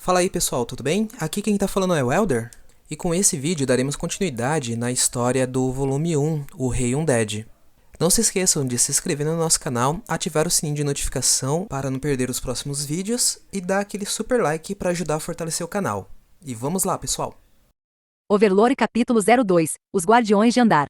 Fala aí pessoal, tudo bem? Aqui quem tá falando é o Elder, e com esse vídeo daremos continuidade na história do volume 1, O Rei Undead. Não se esqueçam de se inscrever no nosso canal, ativar o sininho de notificação para não perder os próximos vídeos e dar aquele super like para ajudar a fortalecer o canal. E vamos lá pessoal! Overlord capítulo 02, Os Guardiões de Andar.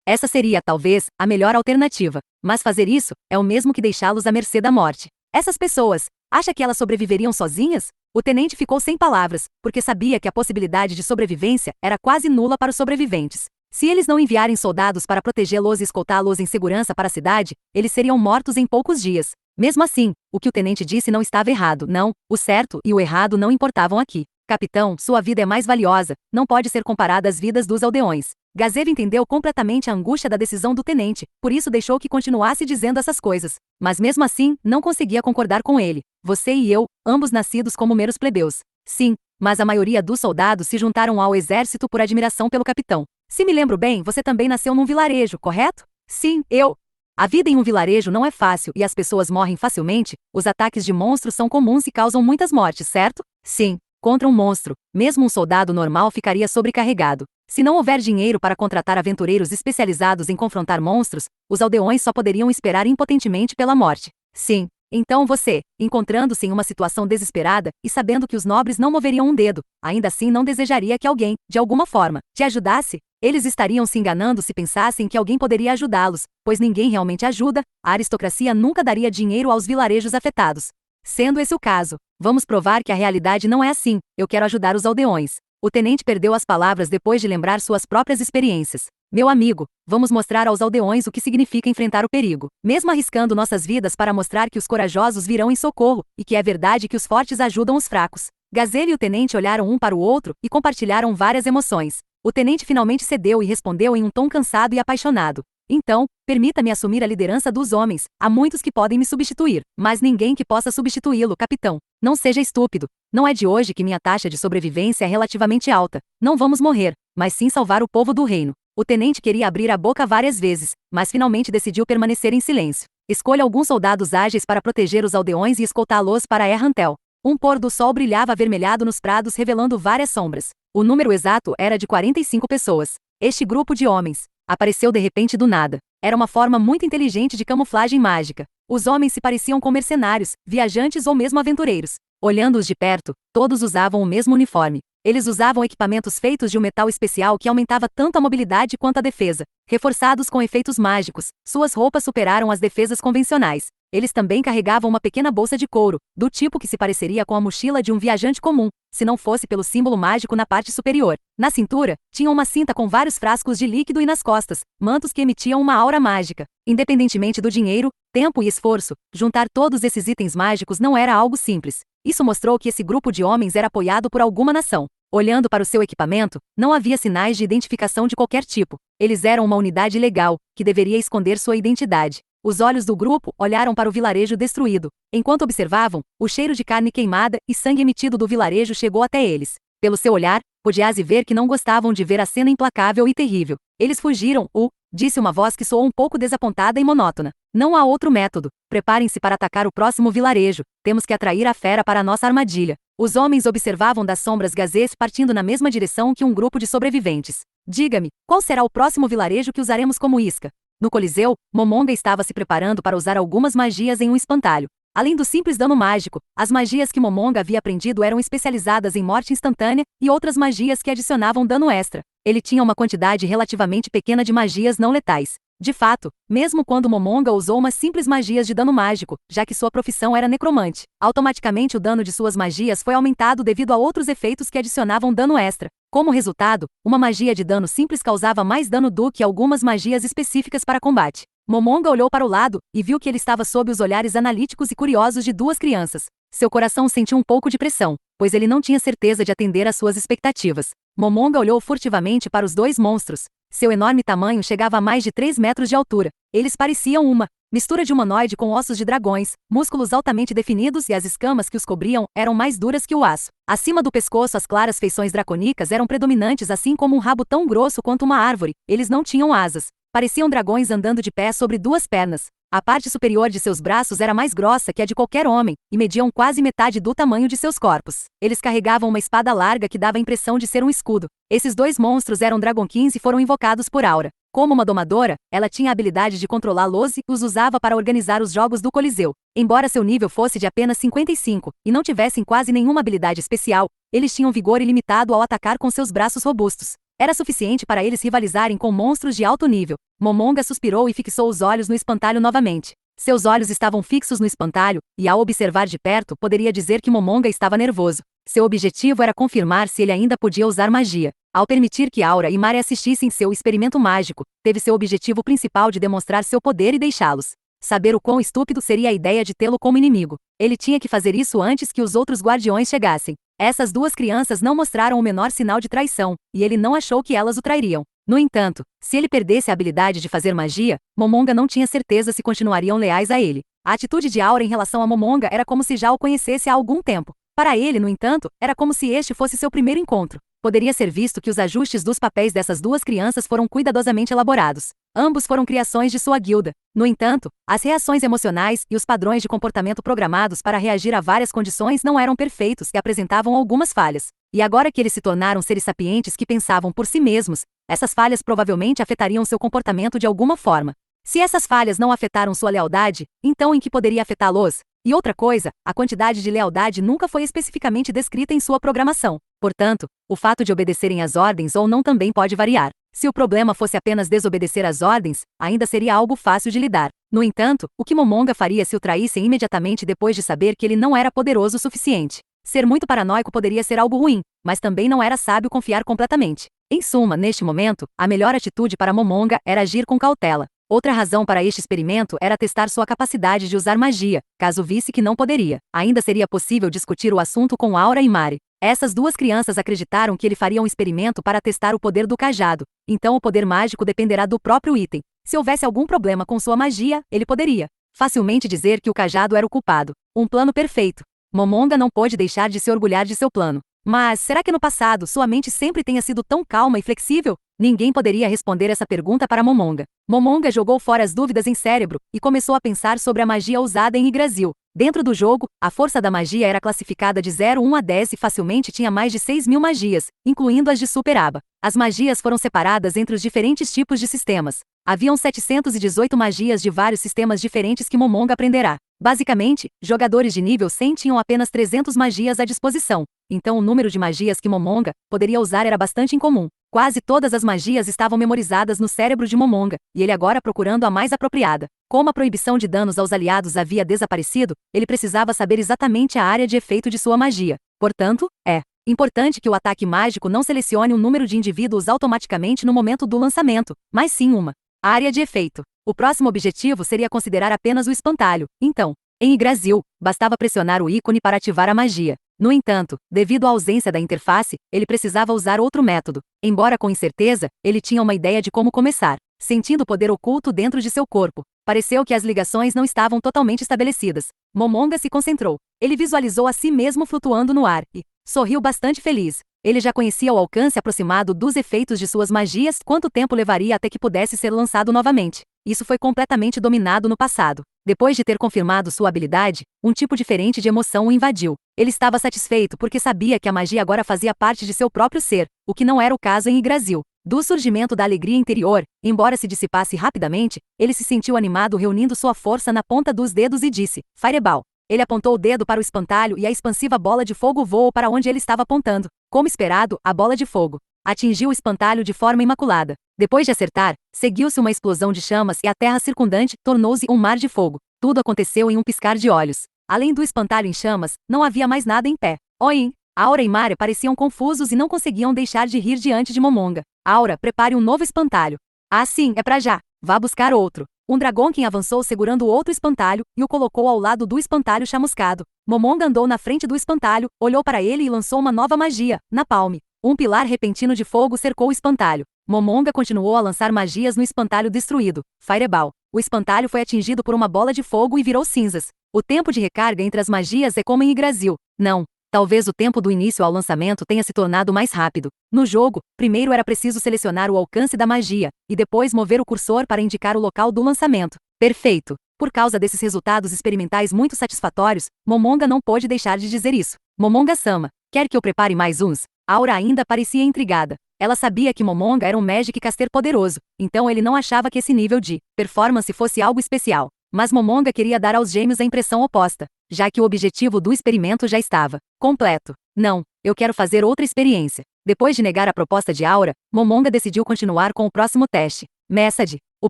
Essa seria, talvez, a melhor alternativa, mas fazer isso é o mesmo que deixá-los à mercê da morte. Essas pessoas, acha que elas sobreviveriam sozinhas? O tenente ficou sem palavras, porque sabia que a possibilidade de sobrevivência era quase nula para os sobreviventes. Se eles não enviarem soldados para protegê-los e escoltá-los em segurança para a cidade, eles seriam mortos em poucos dias. Mesmo assim, o que o tenente disse não estava errado, não, o certo e o errado não importavam aqui. Capitão, sua vida é mais valiosa, não pode ser comparada às vidas dos aldeões. Gazev entendeu completamente a angústia da decisão do tenente, por isso deixou que continuasse dizendo essas coisas. Mas mesmo assim, não conseguia concordar com ele. Você e eu, ambos nascidos como meros plebeus. Sim, mas a maioria dos soldados se juntaram ao exército por admiração pelo capitão. Se me lembro bem, você também nasceu num vilarejo, correto? Sim, eu. A vida em um vilarejo não é fácil e as pessoas morrem facilmente, os ataques de monstros são comuns e causam muitas mortes, certo? Sim. Contra um monstro, mesmo um soldado normal ficaria sobrecarregado. Se não houver dinheiro para contratar aventureiros especializados em confrontar monstros, os aldeões só poderiam esperar impotentemente pela morte. Sim. Então você, encontrando-se em uma situação desesperada e sabendo que os nobres não moveriam um dedo, ainda assim não desejaria que alguém, de alguma forma, te ajudasse? Eles estariam se enganando se pensassem que alguém poderia ajudá-los, pois ninguém realmente ajuda, a aristocracia nunca daria dinheiro aos vilarejos afetados. Sendo esse o caso, vamos provar que a realidade não é assim, eu quero ajudar os aldeões. O tenente perdeu as palavras depois de lembrar suas próprias experiências. Meu amigo, vamos mostrar aos aldeões o que significa enfrentar o perigo, mesmo arriscando nossas vidas para mostrar que os corajosos virão em socorro, e que é verdade que os fortes ajudam os fracos. Gazelle e o tenente olharam um para o outro e compartilharam várias emoções. O tenente finalmente cedeu e respondeu em um tom cansado e apaixonado. Então, permita-me assumir a liderança dos homens, há muitos que podem me substituir, mas ninguém que possa substituí-lo, capitão. Não seja estúpido. Não é de hoje que minha taxa de sobrevivência é relativamente alta. Não vamos morrer, mas sim salvar o povo do reino. O tenente queria abrir a boca várias vezes, mas finalmente decidiu permanecer em silêncio. Escolha alguns soldados ágeis para proteger os aldeões e escoltá-los para Errantel. Um pôr do sol brilhava avermelhado nos prados revelando várias sombras. O número exato era de 45 pessoas. Este grupo de homens apareceu de repente do nada. Era uma forma muito inteligente de camuflagem mágica. Os homens se pareciam com mercenários, viajantes ou mesmo aventureiros. Olhando-os de perto, todos usavam o mesmo uniforme. Eles usavam equipamentos feitos de um metal especial que aumentava tanto a mobilidade quanto a defesa. Reforçados com efeitos mágicos, suas roupas superaram as defesas convencionais. Eles também carregavam uma pequena bolsa de couro, do tipo que se pareceria com a mochila de um viajante comum, se não fosse pelo símbolo mágico na parte superior. Na cintura, tinham uma cinta com vários frascos de líquido e nas costas, mantos que emitiam uma aura mágica. Independentemente do dinheiro, tempo e esforço, juntar todos esses itens mágicos não era algo simples. Isso mostrou que esse grupo de homens era apoiado por alguma nação. Olhando para o seu equipamento, não havia sinais de identificação de qualquer tipo. Eles eram uma unidade legal, que deveria esconder sua identidade. Os olhos do grupo olharam para o vilarejo destruído. Enquanto observavam, o cheiro de carne queimada e sangue emitido do vilarejo chegou até eles. Pelo seu olhar, podia-se ver que não gostavam de ver a cena implacável e terrível. Eles fugiram, disse uma voz que soou um pouco desapontada e monótona. Não há outro método. Preparem-se para atacar o próximo vilarejo. Temos que atrair a fera para a nossa armadilha. Os homens observavam das sombras gazês partindo na mesma direção que um grupo de sobreviventes. Diga-me, qual será o próximo vilarejo que usaremos como isca? No Coliseu, Momonga estava se preparando para usar algumas magias em um espantalho. Além do simples dano mágico, as magias que Momonga havia aprendido eram especializadas em morte instantânea e outras magias que adicionavam dano extra. Ele tinha uma quantidade relativamente pequena de magias não letais. De fato, mesmo quando Momonga usou umas simples magias de dano mágico, já que sua profissão era necromante, automaticamente o dano de suas magias foi aumentado devido a outros efeitos que adicionavam dano extra. Como resultado, uma magia de dano simples causava mais dano do que algumas magias específicas para combate. Momonga olhou para o lado e viu que ele estava sob os olhares analíticos e curiosos de duas crianças. Seu coração sentiu um pouco de pressão, pois ele não tinha certeza de atender às suas expectativas. Momonga olhou furtivamente para os dois monstros. Seu enorme tamanho chegava a mais de 3 metros de altura. Eles pareciam uma mistura de humanoide com ossos de dragões, músculos altamente definidos e as escamas que os cobriam eram mais duras que o aço. Acima do pescoço as claras feições draconicas eram predominantes assim como um rabo tão grosso quanto uma árvore. Eles não tinham asas. Pareciam dragões andando de pé sobre duas pernas. A parte superior de seus braços era mais grossa que a de qualquer homem, e mediam quase metade do tamanho de seus corpos. Eles carregavam uma espada larga que dava a impressão de ser um escudo. Esses dois monstros eram Dragon Kings e foram invocados por Aura. Como uma domadora, ela tinha a habilidade de controlá-los e os usava para organizar os jogos do Coliseu. Embora seu nível fosse de apenas 55, e não tivessem quase nenhuma habilidade especial, eles tinham vigor ilimitado ao atacar com seus braços robustos. Era suficiente para eles rivalizarem com monstros de alto nível. Momonga suspirou e fixou os olhos no espantalho novamente. Seus olhos estavam fixos no espantalho, e ao observar de perto poderia dizer que Momonga estava nervoso. Seu objetivo era confirmar se ele ainda podia usar magia. Ao permitir que Aura e Mari assistissem seu experimento mágico, teve seu objetivo principal de demonstrar seu poder e deixá-los saber o quão estúpido seria a ideia de tê-lo como inimigo. Ele tinha que fazer isso antes que os outros guardiões chegassem. Essas duas crianças não mostraram o menor sinal de traição, e ele não achou que elas o trairiam. No entanto, se ele perdesse a habilidade de fazer magia, Momonga não tinha certeza se continuariam leais a ele. A atitude de Aura em relação a Momonga era como se já o conhecesse há algum tempo. Para ele, no entanto, era como se este fosse seu primeiro encontro. Poderia ser visto que os ajustes dos papéis dessas duas crianças foram cuidadosamente elaborados. Ambos foram criações de sua guilda. No entanto, as reações emocionais e os padrões de comportamento programados para reagir a várias condições não eram perfeitos e apresentavam algumas falhas. E agora que eles se tornaram seres sapientes que pensavam por si mesmos, essas falhas provavelmente afetariam seu comportamento de alguma forma. Se essas falhas não afetaram sua lealdade, então em que poderia afetá-los? E outra coisa, a quantidade de lealdade nunca foi especificamente descrita em sua programação. Portanto, o fato de obedecerem às ordens ou não também pode variar. Se o problema fosse apenas desobedecer às ordens, ainda seria algo fácil de lidar. No entanto, o que Momonga faria se o traíssem imediatamente depois de saber que ele não era poderoso o suficiente? Ser muito paranoico poderia ser algo ruim, mas também não era sábio confiar completamente. Em suma, neste momento, a melhor atitude para Momonga era agir com cautela. Outra razão para este experimento era testar sua capacidade de usar magia, caso visse que não poderia. Ainda seria possível discutir o assunto com Aura e Mari. Essas duas crianças acreditaram que ele faria um experimento para testar o poder do cajado, então o poder mágico dependerá do próprio item. Se houvesse algum problema com sua magia, ele poderia facilmente dizer que o cajado era o culpado. Um plano perfeito. Momonga não pôde deixar de se orgulhar de seu plano. Mas será que no passado sua mente sempre tenha sido tão calma e flexível? Ninguém poderia responder essa pergunta para Momonga. Momonga jogou fora as dúvidas em cérebro e começou a pensar sobre a magia usada em Yggdrasil. Dentro do jogo, a força da magia era classificada de 0,1 a 10 e facilmente tinha mais de 6.000 magias, incluindo as de Super Aba. As magias foram separadas entre os diferentes tipos de sistemas. Haviam 718 magias de vários sistemas diferentes que Momonga aprenderá. Basicamente, jogadores de nível 100 tinham apenas 300 magias à disposição, então o número de magias que Momonga poderia usar era bastante incomum. Quase todas as magias estavam memorizadas no cérebro de Momonga, e ele agora procurando a mais apropriada. Como a proibição de danos aos aliados havia desaparecido, ele precisava saber exatamente a área de efeito de sua magia. Portanto, é importante que o ataque mágico não selecione um número de indivíduos automaticamente no momento do lançamento, mas sim uma área de efeito. O próximo objetivo seria considerar apenas o espantalho. Então, em Yggdrasil, bastava pressionar o ícone para ativar a magia. No entanto, devido à ausência da interface, ele precisava usar outro método. Embora com incerteza, ele tinha uma ideia de como começar. Sentindo o poder oculto dentro de seu corpo, pareceu que as ligações não estavam totalmente estabelecidas. Momonga se concentrou. Ele visualizou a si mesmo flutuando no ar e sorriu bastante feliz. Ele já conhecia o alcance aproximado dos efeitos de suas magias, quanto tempo levaria até que pudesse ser lançado novamente. Isso foi completamente dominado no passado. Depois de ter confirmado sua habilidade, um tipo diferente de emoção o invadiu. Ele estava satisfeito porque sabia que a magia agora fazia parte de seu próprio ser, o que não era o caso em Yggdrasil. Do surgimento da alegria interior, embora se dissipasse rapidamente, ele se sentiu animado reunindo sua força na ponta dos dedos e disse, Fireball. Ele apontou o dedo para o espantalho e a expansiva bola de fogo voou para onde ele estava apontando. Como esperado, a bola de fogo atingiu o espantalho de forma imaculada. Depois de acertar, seguiu-se uma explosão de chamas e a terra circundante tornou-se um mar de fogo. Tudo aconteceu em um piscar de olhos. Além do espantalho em chamas, não havia mais nada em pé. Oin! Aura e Mari pareciam confusos e não conseguiam deixar de rir diante de Momonga. Aura, prepare um novo espantalho. Ah sim, é pra já. Vá buscar outro. Um Dragonkin avançou segurando outro espantalho e o colocou ao lado do espantalho chamuscado. Momonga andou na frente do espantalho, olhou para ele e lançou uma nova magia, Napalm. Um pilar repentino de fogo cercou o espantalho. Momonga continuou a lançar magias no espantalho destruído, Fireball. O espantalho foi atingido por uma bola de fogo e virou cinzas. O tempo de recarga entre as magias é como em Yggdrasil. Não. Talvez o tempo do início ao lançamento tenha se tornado mais rápido. No jogo, primeiro era preciso selecionar o alcance da magia, e depois mover o cursor para indicar o local do lançamento. Perfeito. Por causa desses resultados experimentais muito satisfatórios, Momonga não pôde deixar de dizer isso. Momonga-sama, quer que eu prepare mais uns? Aura ainda parecia intrigada. Ela sabia que Momonga era um Magic Caster poderoso, então ele não achava que esse nível de performance fosse algo especial. Mas Momonga queria dar aos gêmeos a impressão oposta, já que o objetivo do experimento já estava completo. Não, eu quero fazer outra experiência. Depois de negar a proposta de Aura, Momonga decidiu continuar com o próximo teste. Message, o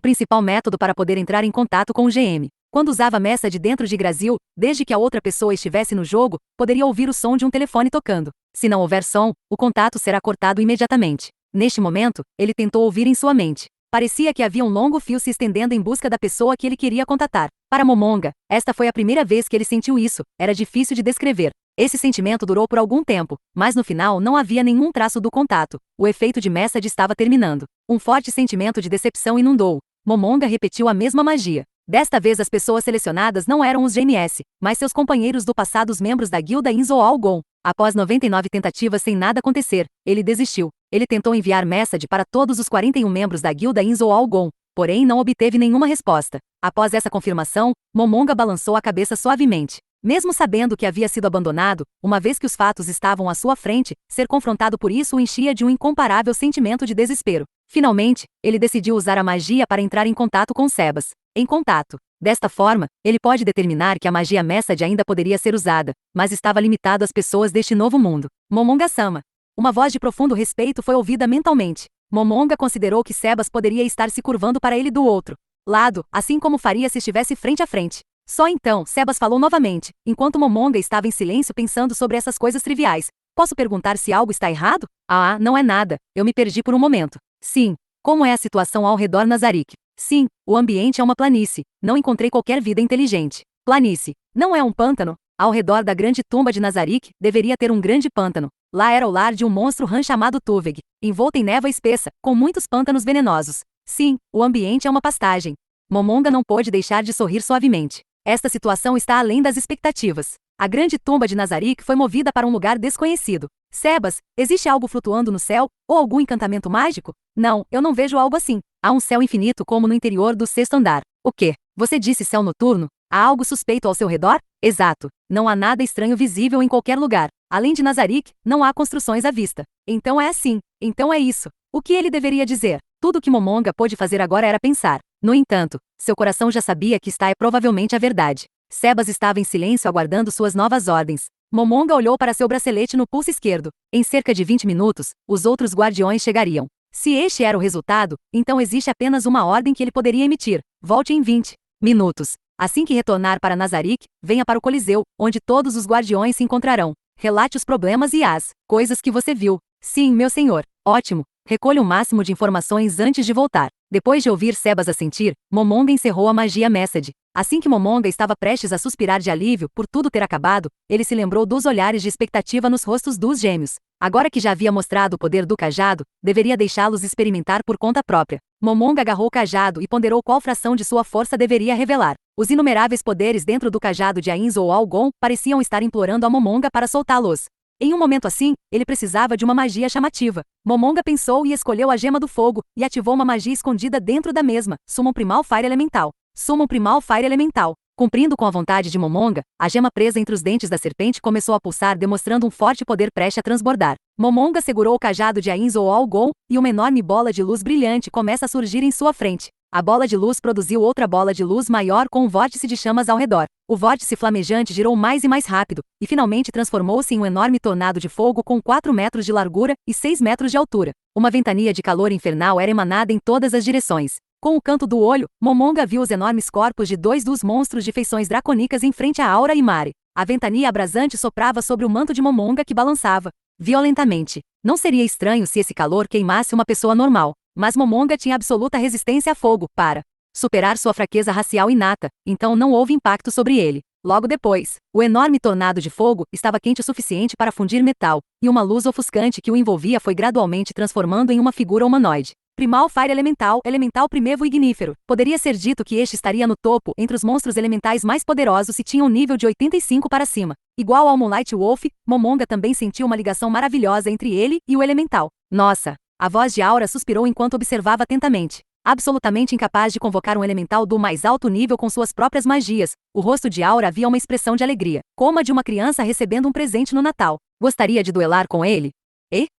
principal método para poder entrar em contato com o GM. Quando usava Message dentro de Yggdrasil, desde que a outra pessoa estivesse no jogo, poderia ouvir o som de um telefone tocando. Se não houver som, o contato será cortado imediatamente. Neste momento, ele tentou ouvir em sua mente. Parecia que havia um longo fio se estendendo em busca da pessoa que ele queria contatar. Para Momonga, esta foi a primeira vez que ele sentiu isso, era difícil de descrever. Esse sentimento durou por algum tempo, mas no final não havia nenhum traço do contato. O efeito de Message estava terminando. Um forte sentimento de decepção inundou. Momonga repetiu a mesma magia. Desta vez as pessoas selecionadas não eram os GMS, mas seus companheiros do passado, os membros da guilda Inzo-Algon. Após 99 tentativas sem nada acontecer, ele desistiu. Ele tentou enviar Message para todos os 41 membros da guilda Inzo-Algon, porém não obteve nenhuma resposta. Após essa confirmação, Momonga balançou a cabeça suavemente. Mesmo sabendo que havia sido abandonado, uma vez que os fatos estavam à sua frente, ser confrontado por isso o enchia de um incomparável sentimento de desespero. Finalmente, ele decidiu usar a magia para entrar em contato com Sebas. Em contato. Desta forma, ele pode determinar que a magia Message ainda poderia ser usada, mas estava limitado às pessoas deste novo mundo. Momonga-sama. Uma voz de profundo respeito foi ouvida mentalmente. Momonga considerou que Sebas poderia estar se curvando para ele do outro lado, assim como faria se estivesse frente a frente. Só então, Sebas falou novamente, enquanto Momonga estava em silêncio pensando sobre essas coisas triviais. Posso perguntar se algo está errado? Ah, não é nada. Eu me perdi por um momento. Sim. Como é a situação ao redor Nazarick? Sim, o ambiente é uma planície. Não encontrei qualquer vida inteligente. Planície. Não é um pântano? Ao redor da grande tumba de Nazarick, deveria ter um grande pântano. Lá era o lar de um monstro rã chamado Tuveg, envolto em névoa espessa, com muitos pântanos venenosos. Sim, o ambiente é uma pastagem. Momonga não pôde deixar de sorrir suavemente. Esta situação está além das expectativas. A grande tumba de Nazarick foi movida para um lugar desconhecido. Sebas, existe algo flutuando no céu? Ou algum encantamento mágico? Não, eu não vejo algo assim. Há um céu infinito como no interior do sexto andar. O quê? Você disse céu noturno? Há algo suspeito ao seu redor? Exato. Não há nada estranho visível em qualquer lugar. Além de Nazarick, não há construções à vista. Então é assim. Então é isso. O que ele deveria dizer? Tudo que Momonga pôde fazer agora era pensar. No entanto, seu coração já sabia que esta é provavelmente a verdade. Sebas estava em silêncio aguardando suas novas ordens. Momonga olhou para seu bracelete no pulso esquerdo. Em cerca de 20 minutos, os outros guardiões chegariam. Se este era o resultado, então existe apenas uma ordem que ele poderia emitir. Volte em 20 minutos. Assim que retornar para Nazarick, venha para o Coliseu, onde todos os guardiões se encontrarão. Relate os problemas e as coisas que você viu. Sim, meu senhor. Ótimo. Recolha o máximo de informações antes de voltar. Depois de ouvir Sebas assentir, Momonga encerrou a magia Message. Assim que Momonga estava prestes a suspirar de alívio por tudo ter acabado, ele se lembrou dos olhares de expectativa nos rostos dos gêmeos. Agora que já havia mostrado o poder do cajado, deveria deixá-los experimentar por conta própria. Momonga agarrou o cajado e ponderou qual fração de sua força deveria revelar. Os inumeráveis poderes dentro do cajado de Ainzo ou Algon pareciam estar implorando a Momonga para soltá-los. Em um momento assim, ele precisava de uma magia chamativa. Momonga pensou e escolheu a Gema do Fogo, e ativou uma magia escondida dentro da mesma, Summon Primal Fire Elemental. Summon Primal Fire Elemental. Cumprindo com a vontade de Momonga, a gema presa entre os dentes da serpente começou a pulsar, demonstrando um forte poder prestes a transbordar. Momonga segurou o cajado de Ainzo ou Algon, e uma enorme bola de luz brilhante começa a surgir em sua frente. A bola de luz produziu outra bola de luz maior com um vórtice de chamas ao redor. O vórtice flamejante girou mais e mais rápido, e finalmente transformou-se em um enorme tornado de fogo com 4 metros de largura e 6 metros de altura. Uma ventania de calor infernal era emanada em todas as direções. Com o canto do olho, Momonga viu os enormes corpos de 2 dos monstros de feições dracônicas em frente a Aura e Mare. A ventania abrasante soprava sobre o manto de Momonga que balançava violentamente. Não seria estranho se esse calor queimasse uma pessoa normal. Mas Momonga tinha absoluta resistência a fogo para superar sua fraqueza racial inata, então não houve impacto sobre ele. Logo depois, o enorme tornado de fogo estava quente o suficiente para fundir metal, e uma luz ofuscante que o envolvia foi gradualmente transformando em uma figura humanoide. Primal Fire Elemental, Elemental Primevo Ignífero. Poderia ser dito que este estaria no topo entre os monstros elementais mais poderosos se tinha um nível de 85 para cima. Igual ao Moonlight Wolf, Momonga também sentiu uma ligação maravilhosa entre ele e o elemental. Nossa! A voz de Aura suspirou enquanto observava atentamente. absolutamente incapaz de convocar um elemental do mais alto nível com suas próprias magias. O rosto de Aura havia uma expressão de alegria, como a de uma criança recebendo um presente no Natal. Gostaria de duelar com ele?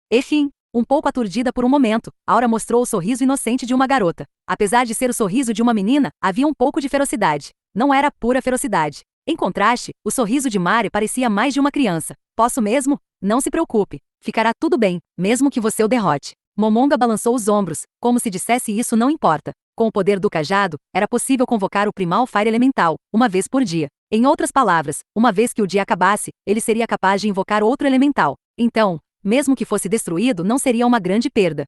Enfim, um pouco aturdida por um momento, Aura mostrou o sorriso inocente de uma garota. Apesar de ser o sorriso de uma menina, havia um pouco de ferocidade. Não era pura ferocidade. Em contraste, o sorriso de Mari parecia mais de uma criança. Posso mesmo? Não se preocupe. Ficará tudo bem, mesmo que você o derrote. Momonga balançou os ombros, como se dissesse isso não importa. Com o poder do cajado, era possível convocar o Primal Fire Elemental, uma vez por dia. Em outras palavras, uma vez que o dia acabasse, ele seria capaz de invocar outro elemental. Então, mesmo que fosse destruído, não seria uma grande perda.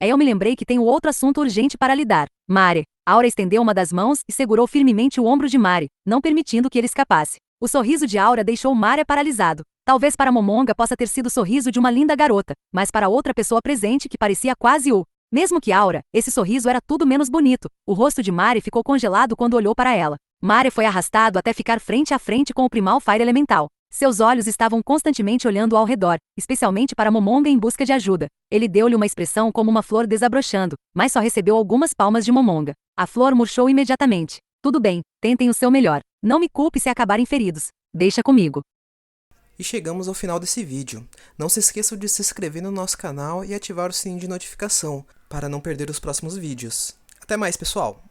Eu me lembrei que tenho outro assunto urgente para lidar. Mari. Aura estendeu uma das mãos e segurou firmemente o ombro de Mari, não permitindo que ele escapasse. O sorriso de Aura deixou Mari paralisado. Talvez para Momonga possa ter sido o sorriso de uma linda garota, mas para outra pessoa presente que parecia quase o... Mesmo que Aura, esse sorriso era tudo menos bonito. O rosto de Mari ficou congelado quando olhou para ela. Mari foi arrastado até ficar frente a frente com o Primal Fire Elemental. Seus olhos estavam constantemente olhando ao redor, especialmente para Momonga em busca de ajuda. Ele deu-lhe uma expressão como uma flor desabrochando, mas só recebeu algumas palmas de Momonga. A flor murchou imediatamente. Tudo bem, tentem o seu melhor. Não me culpe se acabarem feridos. Deixa comigo. E chegamos ao final desse vídeo. Não se esqueçam de se inscrever no nosso canal e ativar o sininho de notificação, para não perder os próximos vídeos. Até mais, pessoal!